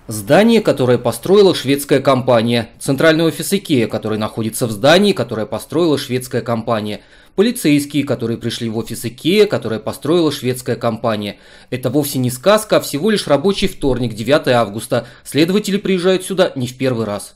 Здание, которое построила шведская компания. Центральный офис IKEA, который находится в здании, которое построила шведская компания. Полицейские, которые пришли в офис IKEA, которое построила шведская компания. Это вовсе не сказка, а всего лишь рабочий вторник, 9 августа. Следователи приезжают сюда не в первый раз.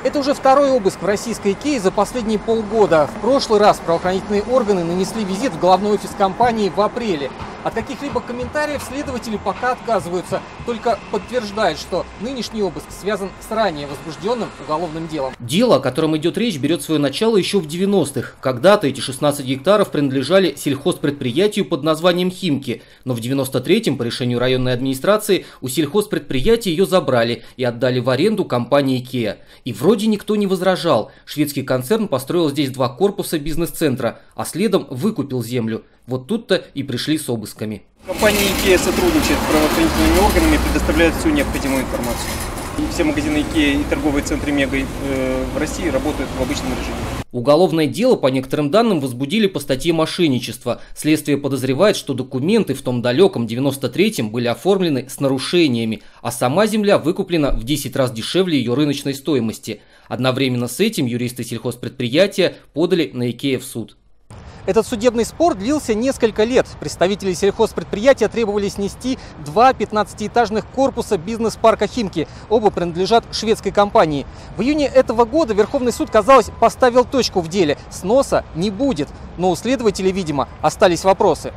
Это уже второй обыск в российской IKEA за последние полгода. В прошлый раз правоохранительные органы нанесли визит в головной офис компании в апреле. От каких-либо комментариев следователи пока отказываются, только подтверждают, что нынешний обыск связан с ранее возбужденным уголовным делом. Дело, о котором идет речь, берет свое начало еще в 90-х. Когда-то эти 16 гектаров принадлежали сельхозпредприятию под названием «Химки», но в 93-м по решению районной администрации у сельхозпредприятия ее забрали и отдали в аренду компании IKEA. И вроде никто не возражал. Шведский концерн построил здесь 2 корпуса бизнес-центра, а следом выкупил землю. Вот тут-то и пришли с обысками. Компания IKEA сотрудничает с правоохранительными органами, предоставляет всю необходимую информацию. И все магазины IKEA и торговые центры Мега в России работают в обычном режиме. Уголовное дело, по некоторым данным, возбудили по статье мошенничества. Следствие подозревает, что документы в том далеком 93-м были оформлены с нарушениями, а сама земля выкуплена в 10 раз дешевле ее рыночной стоимости. Одновременно с этим юристы сельхозпредприятия подали на IKEA в суд. Этот судебный спор длился несколько лет. Представители сельхозпредприятия требовали снести 2 15-этажных корпуса бизнес-парка «Химки». Оба принадлежат шведской компании. В июне этого года Верховный суд, казалось, поставил точку в деле. Сноса не будет. Но у следователей, видимо, остались вопросы.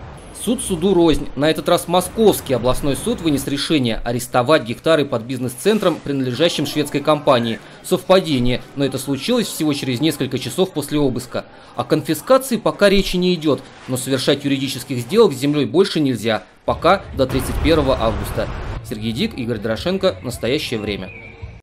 Суд суду рознь. На этот раз Московский областной суд вынес решение арестовать гектары под бизнес-центром, принадлежащим шведской компании. Совпадение, но это случилось всего через несколько часов после обыска. О конфискации пока речи не идет, но совершать юридических сделок с землей больше нельзя. Пока до 31 августа. Сергей Дик, Игорь Дорошенко. Настоящее время.